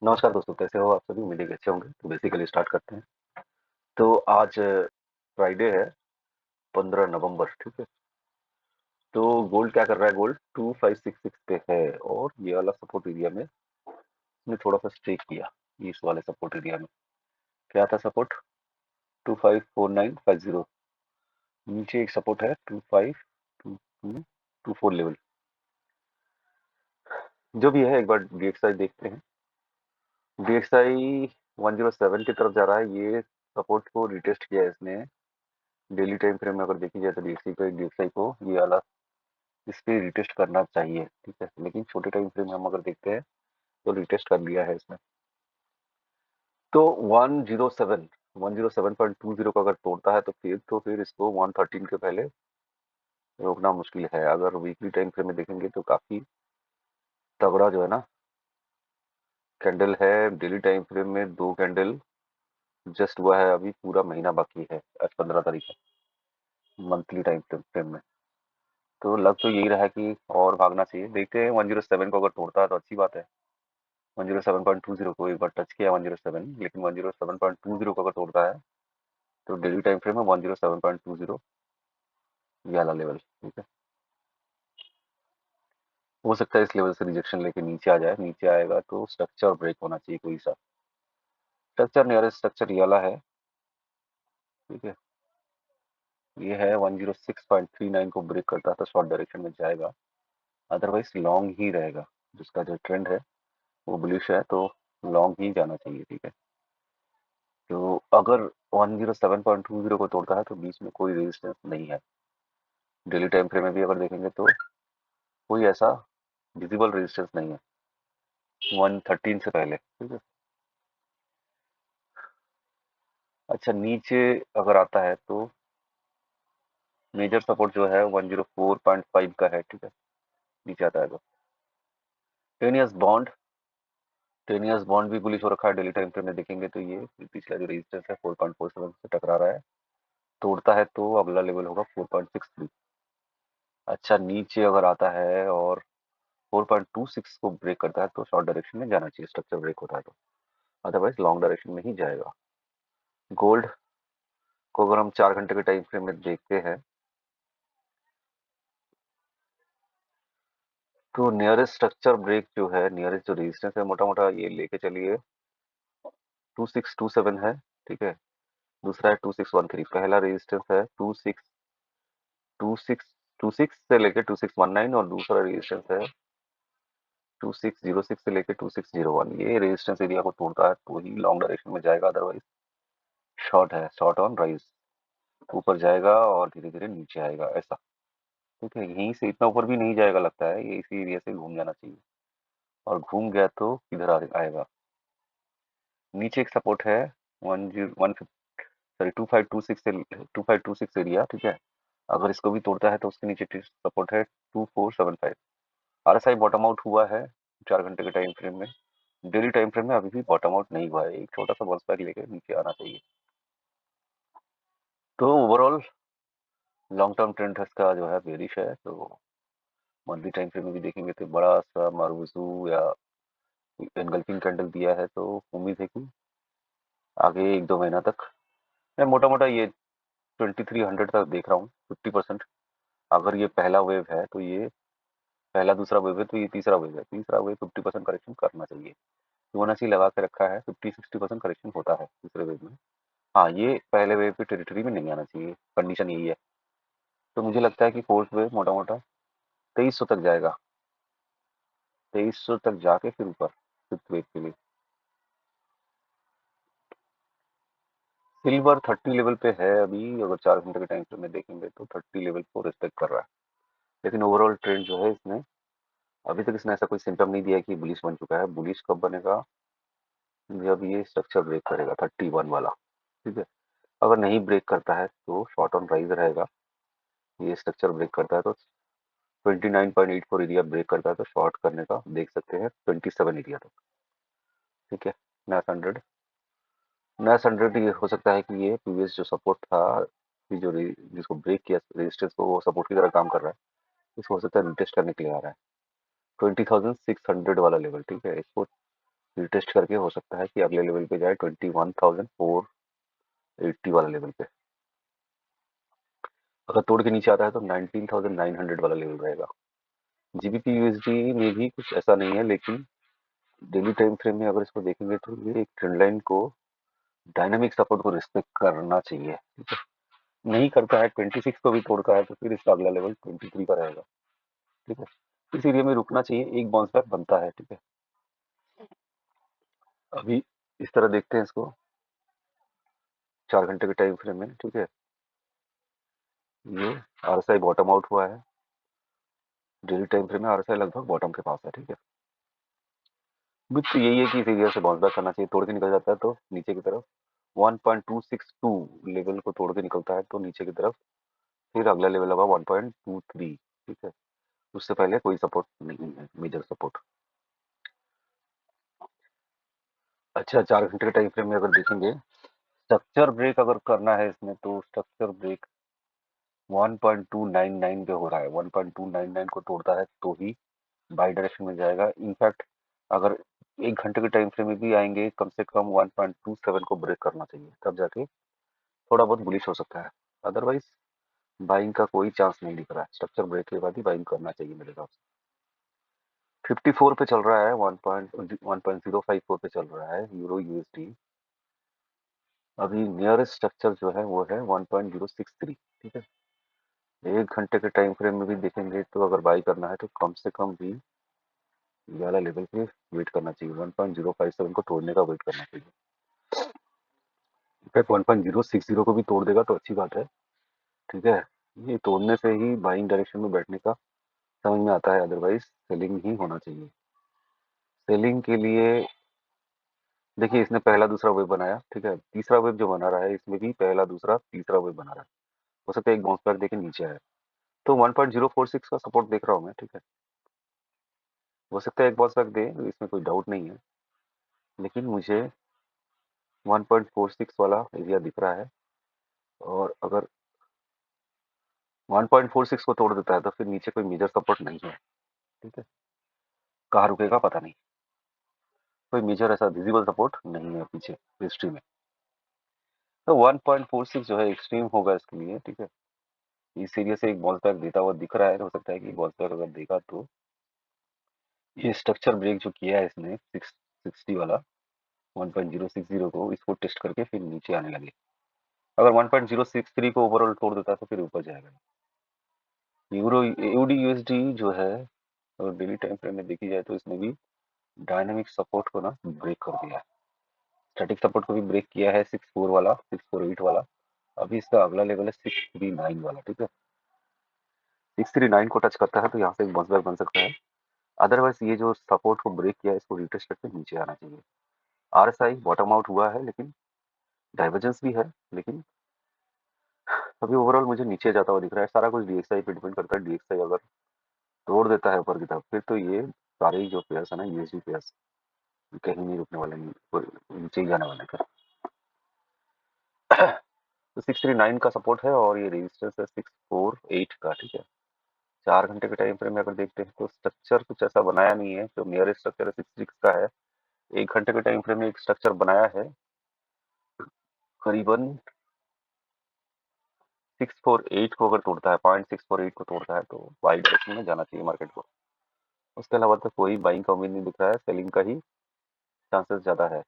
नमस्कार दोस्तों, कैसे हो आप सभी? उम्मीद है कि अच्छे होंगे। तो बेसिकली स्टार्ट करते हैं। तो आज फ्राइडे है, 15 नवंबर, ठीक है? तो गोल्ड क्या कर रहा है? गोल्ड 2566 पे है और ये वाला सपोर्ट एरिया में इसने थोड़ा-सा स्टे किया। इस वाले सपोर्ट एरिया में क्या था सपोर्ट? 254950। नीचे एक सपोर्ट है 252224 लेवल। जो भी है एक बार डीएक्सआई देखते हैं। डीएक्सआई 107 की तरफ जा रहा है। ये सपोर्ट को रिटेस्ट किया है इसने। डेली टाइम फ्रेम में अगर देखी जाए तो डीएक्सआई को ये वाला इस पे रिटेस्ट करना चाहिए, ठीक है? लेकिन छोटे टाइम फ्रेम में हम अगर देखते हैं तो रिटेस्ट कर लिया है इसने। तो 107.20 को अगर तोड़ता है तो फिर इसको 113 के पहले रोकना मुश्किल है। अगर वीकली टाइम फ्रेम में देखेंगे तो काफी तगड़ा जो है ना कैंडल है। डेली टाइम फ्रेम में 2 कैंडल जस्ट हुआ है, अभी पूरा महीना बाकी है। आज 15 तारीख है मंथली टाइम फ्रेम में। तो लग तो यही रहा है कि और भागना चाहिए। देखते हैं 107 को अगर तोड़ता है तो अच्छी बात है। 107.20 को एक बार टच किया 107, लेकिन 107.20 को अगर तोड़ता है तो डेली टाइम फ्रेम में 107.20 ये वाला लेवल, ठीक है? हो सकता है इस लेवल से रिजेक्शन लेके नीचे आ जाए। नीचे आएगा तो स्ट्रक्चर ब्रेक होना चाहिए कोई सा। स्ट्रक्चर नियरेस्ट स्ट्रक्चर ये वाला है, ठीक है? ये है 106.39 को ब्रेक करता है तो शॉर्ट डायरेक्शन में जाएगा, अदरवाइज लॉन्ग ही रहेगा। जिसका जो ट्रेंड है वो बुलिश है तो लॉन्ग ही जाना चाहिए, ठीक है? तो अगर 107.20 को तोड़ता है तो बीच में कोई रेजिस्टेंस नहीं है। डेली टाइम फ्रेम में भी अगर देखेंगे तो कोई ऐसा विजिबल रेजिस्टेंस नहीं है 113 से पहले, ठीक है? अच्छा, नीचे अगर आता है तो मेजर सपोर्ट जो है 104.5 का है, ठीक है? नीचे आता है तो 10 ईयर्स बॉन्ड भी बुलिश हो रखा है। डेली टाइम फ्रेम में देखेंगे तो ये पिछला जो रेजिस्टेंस है 4.47 से टकरा रहा है। तोड़ता है तो अगला लेवल होगा 4.63। अच्छा, नीचे अगर आता है और 4.26 को ब्रेक करता है तो शॉर्ट डायरेक्शन में जाना चाहिए। स्ट्रक्चर ब्रेक होता है तो, अदरवाइज लॉन्ग डायरेक्शन में ही जाएगा। गोल्ड को अगर हम 4 घंटे के टाइम फ्रेम में देखते हैं तो नियरेस्ट स्ट्रक्चर ब्रेक जो है, नियरेस्ट जो रेजिस्टेंस है, मोटा मोटा ये लेके चलिए 2627 है, ठीक है? दूसरा है 2613। पहला रेजिस्टेंस है 2626 से लेके 2619 और दूसरा रेजिस्टेंस है 2606 से लेके 2601। ये रेजिस्टेंस एरिया को तोड़ता है तो ही लॉन्ग डायरेक्शन में जाएगा, अदरवाइज शॉर्ट है, शॉर्ट ऑन राइज। ऊपर जाएगा और धीरे धीरे नीचे आएगा, ऐसा, ठीक है? यहीं से इतना ऊपर भी नहीं जाएगा लगता है, ये इसी एरिया से घूम जाना चाहिए। और घूम गया तो किधर आएगा? नीचे एक सपोर्ट है 2526 से 2526 एरिया, ठीक है? अगर इसको भी तोड़ता है तो उसके नीचे सपोर्ट है 2475। आरएसआई बॉटम आउट हुआ है 4 घंटे के टाइम फ्रेम में। डेली टाइम फ्रेम में अभी भी बॉटम आउट नहीं हुआ है। एक छोटा सा बाउंस बैक लेके नीचे आना चाहिए। तो ओवरऑल लॉन्ग टर्म ट्रेंड इसका जो है बेरिश है। तो मंथली टाइम फ्रेम में भी देखेंगे तो बड़ा सा मारुजू या एनगल्फिंग कैंडल दिया है। तो उम्मीद है कि आगे 1-2 महीना तक मैं मोटा मोटा ये 2300 तक देख रहा हूँ। 50%। अगर ये पहला वेव है तो ये पहला, दूसरा वेव है तो ये तीसरा वेव है। तीसरा वेव 50% करेक्शन करना चाहिए। फिबोनाची लगा के रखा है, 50-60% करेक्शन होता है दूसरे वेव में। हाँ, ये पहले वेव की टेरिटरी में नहीं आना चाहिए, कंडीशन यही है। तो मुझे लगता है कि फोर्थ वेव मोटा मोटा 2300 तक जाएगा। 2300 तक जाके फिर ऊपर फिफ्थ वेव के लिए। सिल्वर 30 लेवल पे है अभी। अगर 4 घंटे के टाइम फ्रेम में देखेंगे तो 30 लेवल को रिस्पेक्ट कर रहा है। लेकिन ओवरऑल ट्रेंड जो है इसने, अभी तक इसने ऐसा कोई सिम्टम नहीं दिया है कि बुलिश बन चुका है। बुलिश कब बनेगा? जब ये स्ट्रक्चर ब्रेक करेगा 31 वाला, ठीक है? अगर नहीं ब्रेक करता है तो शॉर्ट ऑन राइज रहेगा। ये स्ट्रक्चर ब्रेक करता है तो 29.84 एरिया ब्रेक करता है तो शॉर्ट करने का देख सकते हैं 27 एरिया तक, ठीक है? नेस 100 ये हो सकता है कि ये प्रीवियस जो सपोर्ट था, कि जो जिसको ब्रेक किया रेजिस्टेंस को, वो सपोर्ट की तरह काम कर रहा है। इसको हो सकता है रिटेस्ट करने के लिए आ रहा है 20,600 वाला लेवल, ठीक है? इसको रिटेस्ट करके हो सकता है कि अगले लेवल पे जाए 21,480 वाला लेवल पे। अगर तोड़ के नीचे आता है तो 19,900 वाला लेवल रहेगा। जीबीपी यूएसडी में भी कुछ ऐसा नहीं है, लेकिन डेली टाइम फ्रेम में अगर इसको देखेंगे तो ये एक ट्रेंड लाइन को, डायनामिक सपोर्ट को रिस्पेक्ट करना चाहिए, ठीक है। नहीं करता है, 26 को भी तोड़ता है तो फिर इसका अगला लेवल 23 का रहेगा, ठीक है। इस एरिया में रुकना चाहिए, एक बाउंस बैक बनता है, ठीक है। अभी इस तरह देखते हैं इसको 4 घंटे के टाइम फ्रेम में, ठीक है। ये आरएसआई बॉटम आउट हुआ है, डेली टाइम फ्रेम में आरएसआई लगभग बॉटम के पास है, ठीक है। उम्मीद तो यही है कि इस एरिया से बाउंस बैक करना चाहिए, तोड़ के निकल जाता है तो नीचे की तरफ 1.262 लेवल को तोड़ के निकलता है तो नीचे की तरफ फिर अगला लेवल होगा 1.23, ठीक है। उससे पहले कोई सपोर्ट नहीं है, मेजर सपोर्ट। अच्छा, 4 घंटे के टाइम फ्रेम में अगर देखेंगे, स्ट्रक्चर ब्रेक अगर करना है इसमें तो स्ट्रक्चर ब्रेक 1.299 पे हो रहा है। 1.299 को तोड़ता है तो ही बाई डायरेक्शन में जाएगा। इनफैक्ट अगर 1 घंटे के टाइम फ्रेम में भी आएंगे, कम से कम 1.27 को ब्रेक करना चाहिए, तब जाके थोड़ा बहुत बुलिश हो सकता है। अदरवाइज बाइंग का कोई चांस नहीं दिख रहा है। स्ट्रक्चर ब्रेक के बाद ही बाइंग करना चाहिए मेरे हिसाब से। 54 पे चल रहा है, 1.054 पे चल रहा है यूरो यूएसडी। अभी नियरेस्ट स्ट्रक्चर जो है वो है 1.063, ठीक है। 1 घंटे के टाइम फ्रेम में भी देखेंगे तो अगर बाई करना है तो कम से कम भी ये वाला लेवल पे वेट करना चाहिए, 1.057 को तोड़ने का वेट करना चाहिए। इनफैक्ट 1.060 को भी तोड़ देगा तो अच्छी बात है, ठीक है। ये तोड़ने से ही बाइंग डायरेक्शन में बैठने का समझ में आता है, अदरवाइज सेलिंग ही होना चाहिए। सेलिंग के लिए देखिए, इसने पहला दूसरा वेव बनाया, ठीक है। तीसरा वेव जो बना रहा है इसमें भी पहला दूसरा तीसरा वेव बना रहा है। हो सकता है एक बाउंस बैक देके नीचे आए, तो 1.046 का सपोर्ट देख रहा हूँ मैं, ठीक है। हो सकता है एक बाउंस बैक दे, इसमें कोई डाउट नहीं है, लेकिन मुझे 1.46 वाला एरिया दिख रहा है। और अगर 1.46 को तोड़ देता है तो फिर नीचे कोई मेजर सपोर्ट नहीं है, ठीक है। कहाँ रुकेगा पता नहीं, कोई मेजर ऐसा विजिबल सपोर्ट नहीं है पीछे हिस्ट्री में। तो 1.46 जो है एक्सट्रीम होगा इसके लिए, ठीक है। इस एरिया से एक बाउंस बैक देता हुआ दिख रहा है, तो हो सकता है कि बाउंस बैक अगर देगा तो ये स्ट्रक्चर ब्रेक जो किया है इसने 660 वाला 1.060 को, इसको टेस्ट करके फिर नीचे आने लगे। अगर 1.063 को ओवरऑल तोड़ देता है तो फिर ऊपर जाएगा। यूरो यूडी यूएसडी जो है, अगर डेली टाइम फ्रेम में देखी जाए तो इसने भी डायनामिक सपोर्ट को ना ब्रेक कर दिया है। स्टैटिक सपोर्ट को भी ब्रेक किया है 64 वाला, 648 वाला। अभी इसका अगला लेवल है 639 वाला, ठीक है। 639 को टच करता है तो यहाँ से एक बाउंस बैक बन सकता है। अदरवाइज ये जो सपोर्ट को ब्रेक किया है इसको रिटेस्ट करके नीचे आना चाहिए। आरएसआई बॉटम आउट हुआ है, लेकिन डाइवर्जेंस भी है, लेकिन अभी ओवरऑल मुझे नीचे जाता हुआ दिख रहा है। सारा कुछ डीएक्सआई पे डिपेंड करता है। डीएक्सआई अगर तोड़ देता है ऊपर की तरफ, फिर तो ये सारे ही जो पेयर्स है ना, यूएसडी पेयर्स, कहीं नहीं रुकने वाले, नीचे ही जाने वाले हैं। तो 639 का सपोर्ट है और ये रेजिस्टेंस है 648 का, ठीक है। 4 घंटे के टाइम फ्रेम में अगर देखते हैं तो स्ट्रक्चर कुछ ऐसा बनाया नहीं है। जो नियरेस्ट स्ट्रक्चर है 66 का है। 1 घंटे के टाइम फ्रेम में एक स्ट्रक्चर बनाया है करीबन 648 को। अगर तोड़ता है 0.648 को तोड़ता है तो बाई डायरेक्शन में जाना चाहिए मार्केट को। उसके अलावा तो कोई बाइंग का उम्मीद नहीं दिख रहा है, सेलिंग का ही चांसेस ज़्यादा है।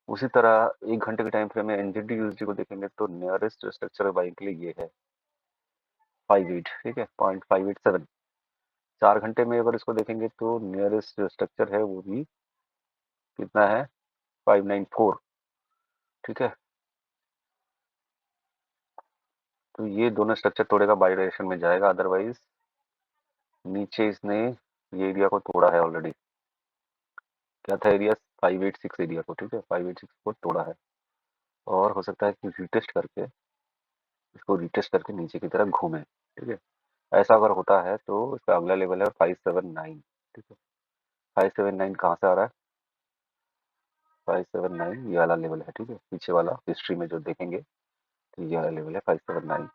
उसी तरह 1 घंटे के टाइम फ्रेम में एनजेडी यूएसडी को देखेंगे तो नियरेस्ट स्ट्रक्चर बाइंग के लिए ये है 58, ठीक है, 0.587। 4 घंटे में अगर इसको देखेंगे तो नियरेस्ट जो स्ट्रक्चर है वो भी कितना है, 594, ठीक है। तो ये दोनों स्ट्रक्चर तोड़ेगा, बाई डायरेक्शन में जाएगा। अदरवाइज नीचे इसने ये एरिया को तोड़ा है ऑलरेडी। क्या था एरिया, 586 एरिया को, ठीक है, 586 को तोड़ा है। और हो सकता है कि रिटेस्ट करके इसको रिटेस्ट करके नीचे की तरफ घूमे, ठीक है। ऐसा अगर होता है तो इसका अगला लेवल है 579, ठीक है। 579 कहाँ से आ रहा है, 579 ये वाला लेवल है, ठीक है। पीछे वाला हिस्ट्री में जो देखेंगे तो ये वाला लेवल है 579।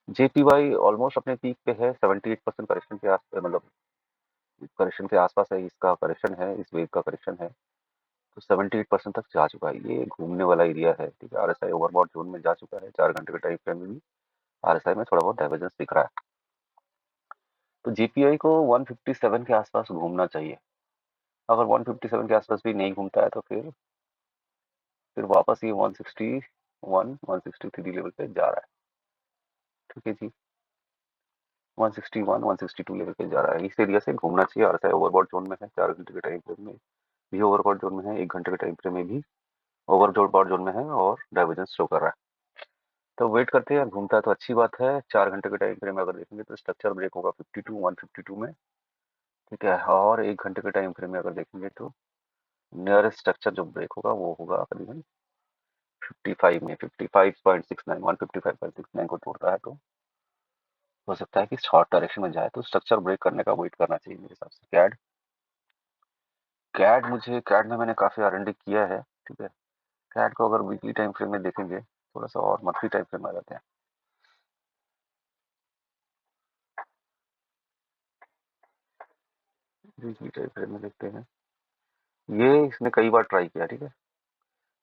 जेपीवाई ऑलमोस्ट अपने पीक पे है, 78% करेक्शन के आस मतलब करेक्शन के आसपास है, इसका करेक्शन है, इस वेव का करेक्शन है, तो 78% तक जा चुका है। ये घूमने वाला एरिया है, ठीक है। आरएसआई ओवरबॉट जोन में जा चुका है। 4 घंटे के टाइम फ्रेम में भी आरएसआई में थोड़ा बहुत डाइवर्जेंस दिख रहा है। तो जीपीआई को 157 के आसपास घूमना चाहिए। अगर 157 के आसपास भी नहीं घूमता है तो फिर वापस ये 161 163 लेवल पे जा रहा है, ठीक है जी। 161 162 लेवल पे जा रहा है, इस एरिया से घूमना चाहिए। आरएसआई ओवरबॉट जोन में है, 4 घंटे के टाइम फ्रेम में भी ओवरबॉट जोन में है, 1 घंटे के टाइम फ्रेम में भी ओवरबॉट जोन में है और डाइवर्जेंस शो कर रहा है। तो वेट करते हैं, घूमता है तो अच्छी बात है। 4 घंटे के टाइम फ्रेम में अगर देखेंगे तो स्ट्रक्चर ब्रेक होगा 52 152 में, ठीक है। और 1 घंटे के टाइम फ्रेम में अगर देखेंगे तो नियरेस्ट स्ट्रक्चर जो ब्रेक होगा वो होगा करीबन 55 में, 55.69 155.69 को तोड़ता है तो हो सकता है कि शॉर्ट डायरेक्शन में जाए। तो स्ट्रक्चर ब्रेक करने का वेट करना चाहिए मेरे हिसाब से। कैड में मैंने काफ़ी R&D किया है, ठीक है। कैड को अगर वीकली टाइम फ्रेम में देखेंगे, थोड़ा सा और मंथली टाइम फ्रेम में आ जाते हैं। वीकली टाइम फ्रेम में देखते हैं, ये इसने कई बार ट्राई किया, ठीक है।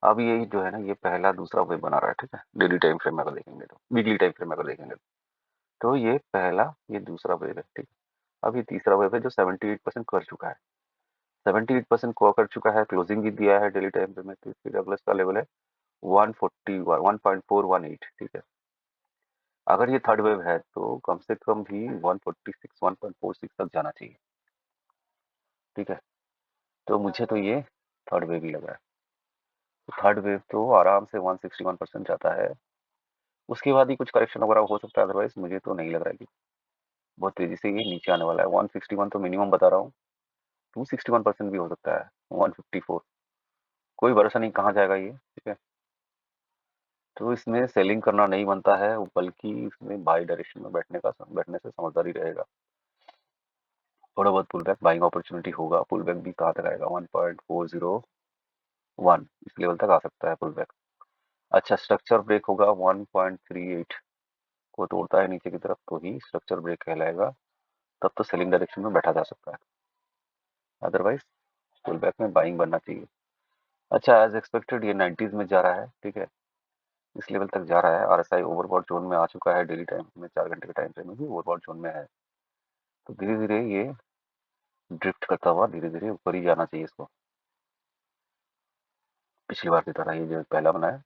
अब ये जो है ना, ये पहला दूसरा वेव बना रहा है, ठीक है। डेली टाइम फ्रेम में अगर देखेंगे तो, वीकली टाइम फ्रेम में अगर देखेंगे तो ये पहला, ये दूसरा वेव है, ठीक है। अब ये तीसरा वेव है जो 78% कर चुका है। 78% को कर चुका है, क्लोजिंग भी दिया है डेली टाइम फ्रेम में। तो फिर अगला इसका लेवल है 1.418, ठीक है। अगर ये थर्ड वेव है तो कम से कम भी 146 1.46 तक जाना चाहिए, ठीक है। तो मुझे तो ये थर्ड वेव ही लग रहा है। तो थर्ड वेव तो आराम से 161% जाता है, उसके बाद ही कुछ करेक्शन वगैरह हो सकता है। अदरवाइज मुझे तो नहीं लग रहा है कि बहुत तेजी से ये नीचे आने वाला है। 161 तो मिनिमम बता रहा हूँ, 261% भी हो सकता है, 154, कोई भरोसा नहीं कहाँ जाएगा ये, ठीक है। तो इसमें सेलिंग करना नहीं बनता है, बल्कि इसमें बाई डायरेक्शन में बैठने से समझदारी रहेगा। थोड़ा बहुत पुल बैक बाइंग अपॉर्चुनिटी होगा। पुल बैक भी कहाँ तक आएगा, 1.401 इस लेवल तक आ सकता है पुल बैक। अच्छा, स्ट्रक्चर ब्रेक होगा 1.38 को तोड़ता है नीचे की तरफ तो ही स्ट्रक्चर ब्रेक कहलाएगा, तब तो सेलिंग डायरेक्शन में बैठा जा सकता है। अदरवाइज पुल बैक में बाइंग बनना चाहिए। अच्छा, एज एक्सपेक्टेड ये 90s में जा रहा है, ठीक है। इस लेवल तक जा रहा है। आरएसआई ओवरबॉट जोन में आ चुका है, डेली टाइम में 4 घंटे के टाइम फ्रेम में भी ओवरबॉट जोन में है। तो धीरे धीरे ये ड्रिफ्ट करता हुआ धीरे धीरे ऊपर ही जाना चाहिए इसको, पिछली बार की तरह। ये जो पहला बना है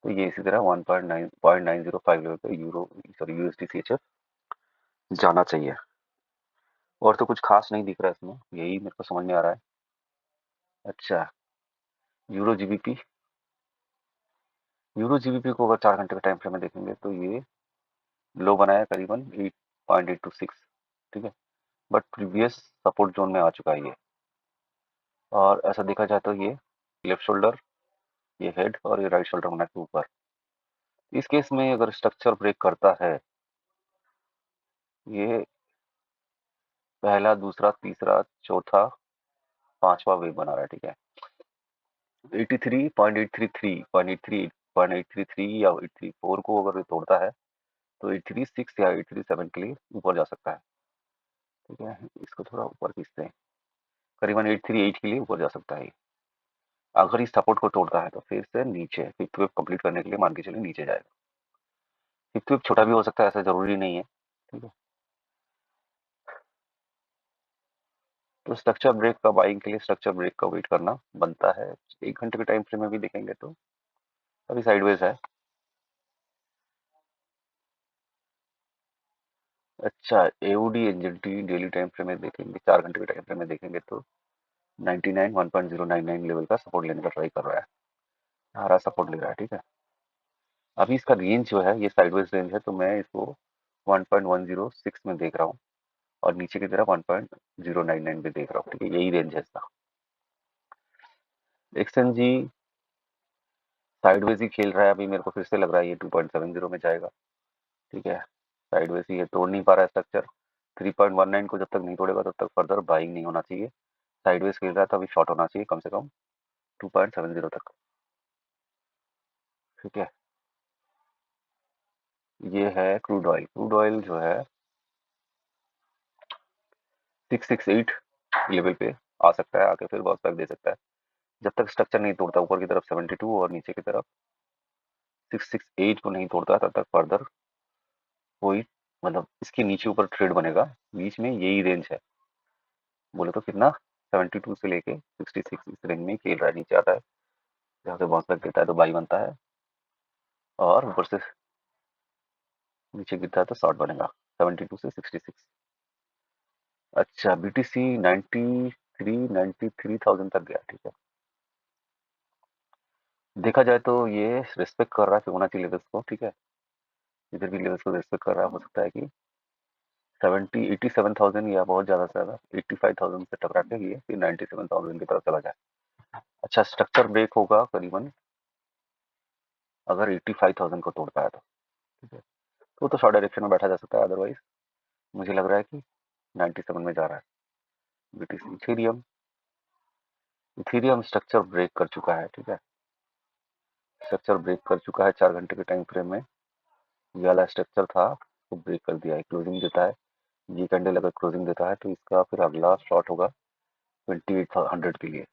तो ये इसी तरह 1.905 लेवल पे यूएसडी सीएचएफ जाना चाहिए। और तो कुछ खास नहीं दिख रहा है इसमें, यही मेरे को समझ में आ रहा है। अच्छा, यूरो जीबीपी, को अगर 4 घंटे के टाइम फ्रेम में देखेंगे तो ये लो बनाया करीबन 8.826, ठीक है। बट प्रीवियस सपोर्ट जोन में आ चुका है ये। और ऐसा देखा जाए तो ये लेफ्ट शोल्डर, ये हेड और ये राइट शोल्डर बना के ऊपर। इस केस में अगर स्ट्रक्चर ब्रेक करता है, ये पहला दूसरा तीसरा चौथा पांचवा वेव बना रहा है, ठीक है। 83.833 या 834 को अगर ये तोड़ता है तो 836 या 837 के लिए ऊपर जा सकता है, ठीक है। इसको थोड़ा ऊपर खींचते हैं, करीबन 838 के लिए ऊपर जा सकता है। अगर इस सपोर्ट को तोड़ता है तो फिर से नीचे फिफ्थ वेव कंप्लीट करने के लिए मान के चलिए नीचे जाएगा। फिफ्थ वेव छोटा भी हो सकता है, ऐसा जरूरी नहीं है, ठीक है। तो स्ट्रक्चर ब्रेक का बाइंग के लिए स्ट्रक्चर ब्रेक का वेट करना बनता है। 1 घंटे के टाइम फ्रेम में भी देखेंगे तो अभी साइडवेज है। अच्छा, AOD NZD daily time frame में देखेंगे, 4 घंटे के टाइम फ्रेम में देखेंगे तो 99 1.099 लेवल का सपोर्ट लेने का ट्राई कर रहा है, हारा सपोर्ट ले रहा है, ठीक है। अभी इसका रेंज जो है ये साइडवेज रेंज है, तो मैं इसको 1.106 में देख रहा हूँ और नीचे की तरफ 1.099 में देख रहा हूँ, ठीक है। यही रेंज है इसका। एक्सएनजी साइडवेज ही खेल रहा है अभी, मेरे को फिर से लग रहा है ये 2.70 में जाएगा, ठीक है। साइडवेज ही है, तोड़ नहीं पा रहा है स्ट्रक्चर। 3.19 को जब तक नहीं तोड़ेगा तब तक फर्दर बाइंग नहीं होना चाहिए। साइडवेज खेल रहा है तो अभी शॉर्ट होना चाहिए कम से कम 2.70 तक, ठीक है। ये है क्रूड ऑयल। क्रूड ऑयल जो है 668 लेवल पे आ सकता है, आके फिर बाउंस बैक दे सकता है। जब तक स्ट्रक्चर नहीं तोड़ता ऊपर की तरफ 72 और नीचे की तरफ 668 को नहीं तोड़ता, तब तक फर्दर कोई मतलब इसके नीचे ऊपर ट्रेड बनेगा। बीच में यही रेंज है, बोले तो कितना 72 से लेके 66 इस रेंज में खेल रहा है। नीचे आता है, जहाँ से बाउंस बैक देता है तो बाई बनता है, और ऊपर से नीचे गिरता है तो शॉर्ट बनेगा 72 से 66। अच्छा, बीटीसी 93,000 तक गया, ठीक है। देखा जाए तो ये रिस्पेक्ट कर रहा है फिबोनाची लेवल्स को, ठीक है। इधर भी लेवल्स को रिस्पेक्ट कर रहा है, हो सकता है कि 87,000 या बहुत ज़्यादा से ज़्यादा 85,000 से टकरा के ये फिर 97,000 की तरफ चला जाए। अच्छा, स्ट्रक्चर ब्रेक होगा करीबन अगर 85,000 को तोड़ता है ठीक है, तो शॉर्ट डायरेक्शन में बैठा जा सकता है। अदरवाइज मुझे लग रहा है कि 97 में जा रहा है BTC. Ethereum, Ethereum structure break कर चुका है, ठीक है। स्ट्रक्चर ब्रेक कर चुका है 4 घंटे के टाइम फ्रेम में। ये वाला स्ट्रक्चर था तो ब्रेक कर दिया है, क्लोजिंग देता है। ये कैंडल अगर क्लोजिंग देता है तो इसका फिर अगला शॉर्ट होगा 2800 के लिए,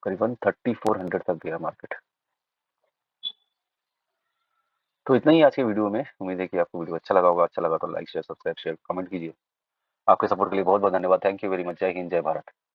करीबन 3400 तक गया मार्केट। तो इतना ही आज के वीडियो में। उम्मीद है कि आपको वीडियो अच्छा लगा होगा। अच्छा लगा तो like share subscribe share comment कीजिए। आपके सपोर्ट के लिए बहुत बहुत धन्यवाद। Thank you very much. जय हिंद, जय भारत।